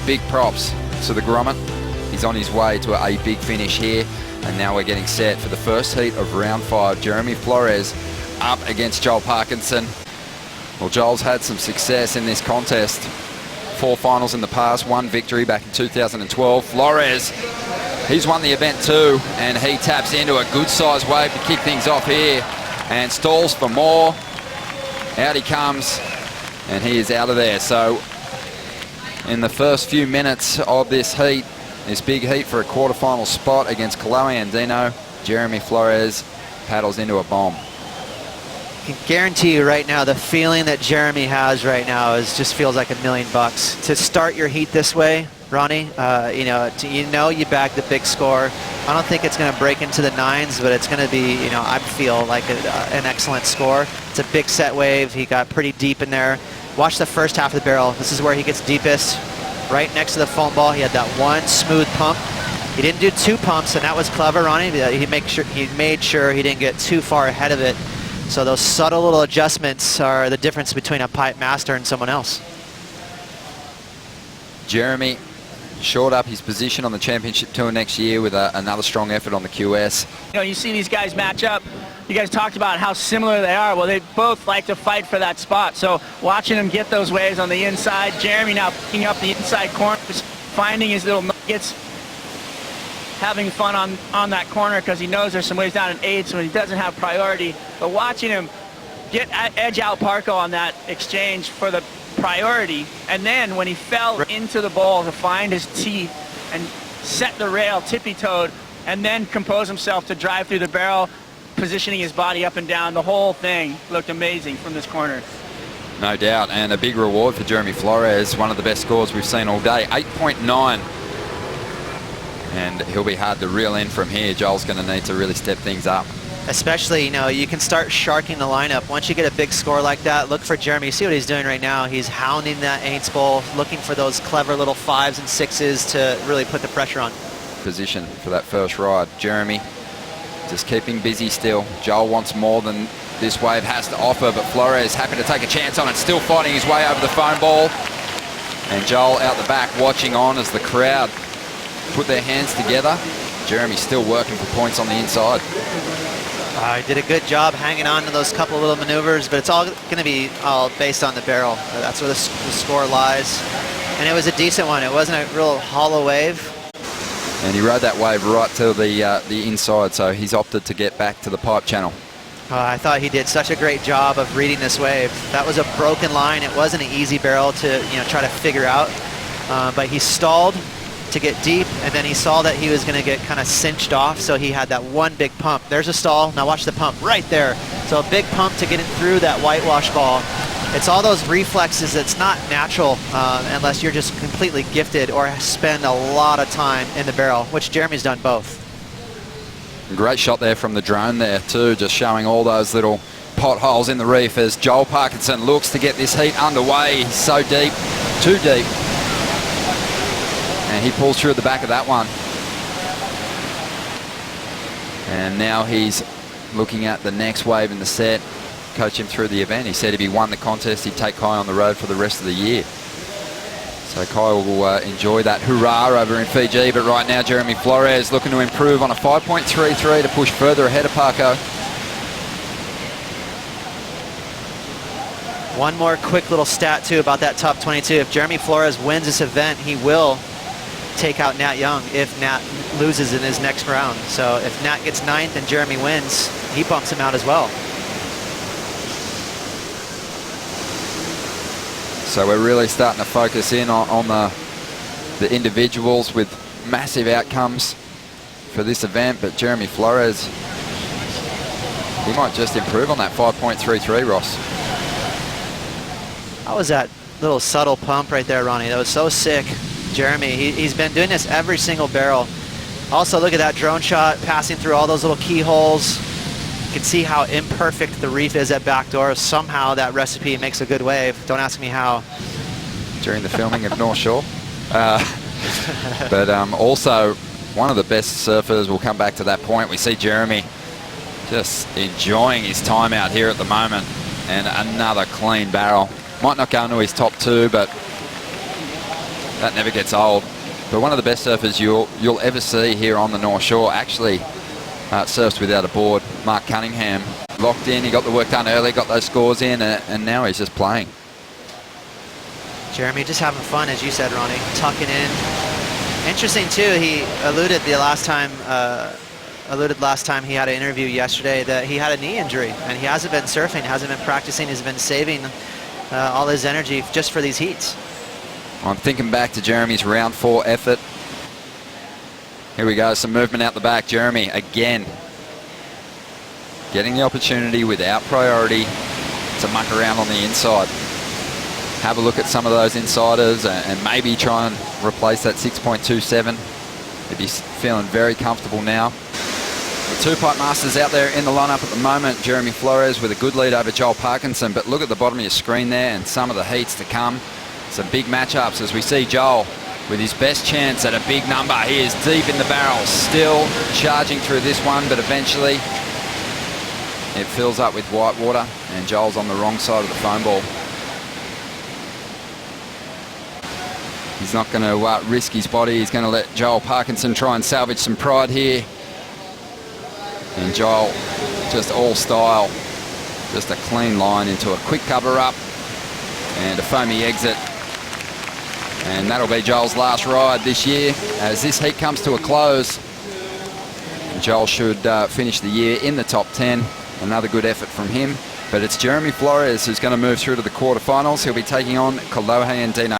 big props to the grommet. He's on his way to a big finish here. And now we're getting set for the first heat of round 5. Jeremy Flores up against Joel Parkinson. Well, Joel's had some success in this contest. 4 finals in the past, 1 victory back in 2012. Flores, he's won the event too, and he taps into a good-sized wave to kick things off here and stalls for more. Out he comes, and he is out of there. So in the first few minutes of this heat, this big heat for a quarterfinal spot against Chloe Andino, Jeremy Flores paddles into a bomb. I can guarantee you right now, the feeling that Jeremy has right now just feels like $1,000,000. To start your heat this way, Ronnie, you know you bagged the big score. I don't think it's going to break into the 9s, but it's going to be, I feel like an excellent score. It's a big set wave. He got pretty deep in there. Watch the first half of the barrel. This is where he gets deepest, right next to the foam ball. He had that one smooth pump. He didn't do 2 pumps, and that was clever, Ronnie. He made sure he didn't get too far ahead of it. So those subtle little adjustments are the difference between a pipe master and someone else. Jeremy shored up his position on the championship tour next year with another strong effort on the QS. You see these guys match up. You guys talked about how similar they are. Well, they both like to fight for that spot. So watching them get those waves on the inside, Jeremy now picking up the inside corners, finding his little nuggets, having fun on that corner because he knows there's some waves down in 8, so he doesn't have priority. But watching him edge out Parko on that exchange for the priority, and then when he fell into the bowl to find his teeth and set the rail tippy-toed, and then compose himself to drive through the barrel, positioning his body up and down, the whole thing looked amazing from this corner. No doubt, and a big reward for Jeremy Flores, one of the best scores we've seen all day, 8.9. And he'll be hard to reel in from here. Joel's going to need to really step things up. Especially, you can start sharking the lineup. Once you get a big score like that, look for Jeremy. You see what he's doing right now. He's hounding that 8s bowl, looking for those clever little 5s and 6s to really put the pressure on. Position for that first ride. Jeremy just keeping busy still. Joel wants more than this wave has to offer, but Flores happy to take a chance on it, still fighting his way over the foam ball. And Joel out the back watching on as the crowd put their hands together. Jeremy's still working for points on the inside. He did a good job hanging on to those couple of little maneuvers, but it's all going to be all based on the barrel. That's where the score lies. And it was a decent one. It wasn't a real hollow wave. And he rode that wave right to the inside, so he's opted to get back to the pipe channel. I thought he did such a great job of reading this wave. That was a broken line. It wasn't an easy barrel to try to figure out, but he stalled to get deep, and then he saw that he was going to get kind of cinched off, so he had that one big pump. There's a stall. Now watch the pump right there. So a big pump to get it through that whitewash ball. It's all those reflexes that's not natural unless you're just completely gifted or spend a lot of time in the barrel, which Jeremy's done both. Great shot there from the drone there too, just showing all those little potholes in the reef as Joel Parkinson looks to get this heat underway. He's so deep, too deep. And he pulls through at the back of that one. And now he's looking at the next wave in the set. Coach him through the event. He said if he won the contest, he'd take Kai on the road for the rest of the year. So Kai will enjoy that hurrah over in Fiji. But right now, Jeremy Flores looking to improve on a 5.33 to push further ahead of Parko. One more quick little stat too about that top 22. If Jeremy Flores wins this event, he will take out Nat Young if Nat loses in his next round. So if Nat gets 9th and Jeremy wins, he bumps him out as well. So we're really starting to focus in on the individuals with massive outcomes for this event. But Jeremy Flores, he might just improve on that 5.33, Ross. How was that little subtle pump right there, Ronnie? That was so sick. Jeremy, he's been doing this every single barrel. Also, look at that drone shot passing through all those little keyholes. You can see how imperfect the reef is at backdoor. Somehow that recipe makes a good wave. Don't ask me how. During the filming of North Shore. But also, one of the best surfers, we'll come back to that point. We see Jeremy just enjoying his time out here at the moment. And another clean barrel. Might not go into his top 2, but That never gets old. But one of the best surfers you'll ever see here on the North Shore actually surfs without a board. Mark Cunningham locked in. He got the work done early, got those scores in, and now he's just playing. Jeremy just having fun, as you said, Ronnie, tucking in. Interesting too. He alluded last time he had an interview yesterday that he had a knee injury and he hasn't been surfing, hasn't been practicing. He's been saving all his energy just for these heats. I'm thinking back to Jeremy's round 4 effort. Here we go, some movement out the back. Jeremy again getting the opportunity without priority to muck around on the inside. Have a look at some of those insiders and maybe try and replace that 6.27. If he's feeling very comfortable now. The two-pipe masters out there in the lineup at the moment. Jeremy Flores with a good lead over Joel Parkinson, but look at the bottom of your screen there and some of the heats to come. Some big matchups as we see Joel with his best chance at a big number. He is deep in the barrel, still charging through this one, but eventually it fills up with white water and Joel's on the wrong side of the foam ball. He's not going to risk his body. He's going to let Joel Parkinson try and salvage some pride here. And Joel, just all style, just a clean line into a quick cover-up and a foamy exit. And that'll be Joel's last ride this year. As this heat comes to a close, Joel should finish the year in the top 10. Another good effort from him. But it's Jeremy Flores who's going to move through to the quarterfinals. He'll be taking on Kolohe and Dino.